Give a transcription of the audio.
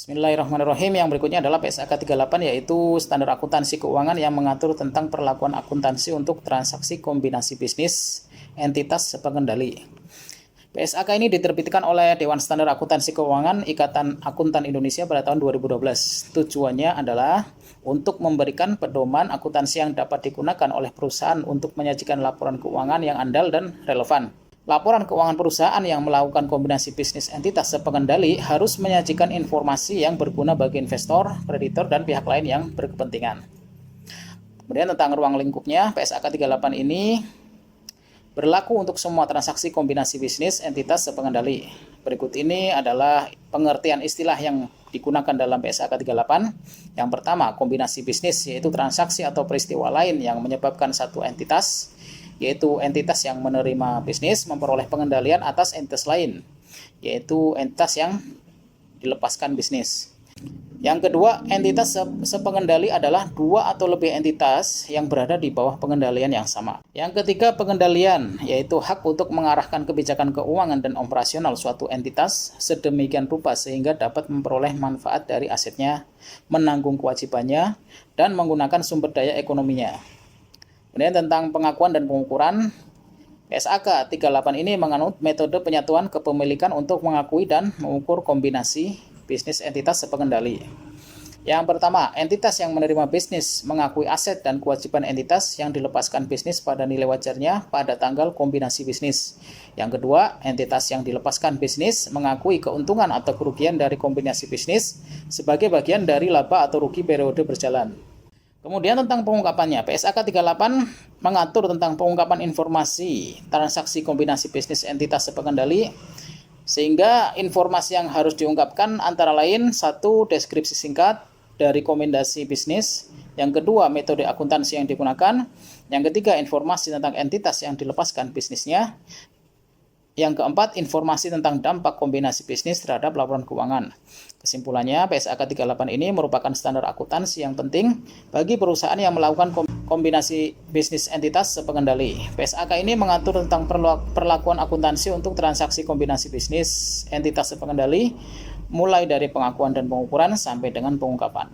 Bismillahirrahmanirrahim. Yang berikutnya adalah PSAK 38, yaitu standar akuntansi keuangan yang mengatur tentang perlakuan akuntansi untuk transaksi kombinasi bisnis entitas sepengendali. PSAK ini diterbitkan oleh Dewan Standar Akuntansi Keuangan Ikatan Akuntan Indonesia pada tahun 2012. Tujuannya adalah untuk memberikan pedoman akuntansi yang dapat digunakan oleh perusahaan untuk menyajikan laporan keuangan yang andal dan relevan. Laporan keuangan perusahaan yang melakukan kombinasi bisnis entitas sepengendali harus menyajikan informasi yang berguna bagi investor, kreditor, dan pihak lain yang berkepentingan. Kemudian tentang ruang lingkupnya, PSAK 38 ini berlaku untuk semua transaksi kombinasi bisnis entitas sepengendali. Berikut ini adalah pengertian istilah yang digunakan dalam PSAK 38. Yang pertama, kombinasi bisnis, yaitu transaksi atau peristiwa lain yang menyebabkan satu entitas, yaitu entitas yang menerima bisnis memperoleh pengendalian atas entitas lain, yaitu entitas yang dilepaskan bisnis. Yang kedua, entitas sepengendali adalah dua atau lebih entitas yang berada di bawah pengendalian yang sama. Yang ketiga, pengendalian, yaitu hak untuk mengarahkan kebijakan keuangan dan operasional suatu entitas sedemikian rupa sehingga dapat memperoleh manfaat dari asetnya, menanggung kewajibannya, dan menggunakan sumber daya ekonominya. Kemudian tentang pengakuan dan pengukuran, PSAK 38 ini menganut metode penyatuan kepemilikan untuk mengakui dan mengukur kombinasi bisnis entitas sepengendali. Yang pertama, entitas yang menerima bisnis mengakui aset dan kewajiban entitas yang dilepaskan bisnis pada nilai wajarnya pada tanggal kombinasi bisnis. Yang kedua, entitas yang dilepaskan bisnis mengakui keuntungan atau kerugian dari kombinasi bisnis sebagai bagian dari laba atau rugi periode berjalan. Kemudian tentang pengungkapannya, PSAK 38 mengatur tentang pengungkapan informasi transaksi kombinasi bisnis entitas sepengendali, sehingga informasi yang harus diungkapkan antara lain: satu, deskripsi singkat dari kombinasi bisnis; yang kedua, metode akuntansi yang digunakan; yang ketiga, informasi tentang entitas yang dilepaskan bisnisnya; yang keempat, informasi tentang dampak kombinasi bisnis terhadap laporan keuangan. Kesimpulannya, PSAK 38 ini merupakan standar akuntansi yang penting bagi perusahaan yang melakukan kombinasi bisnis entitas sepengendali. PSAK ini mengatur tentang perlakuan akuntansi untuk transaksi kombinasi bisnis entitas sepengendali, mulai dari pengakuan dan pengukuran sampai dengan pengungkapan.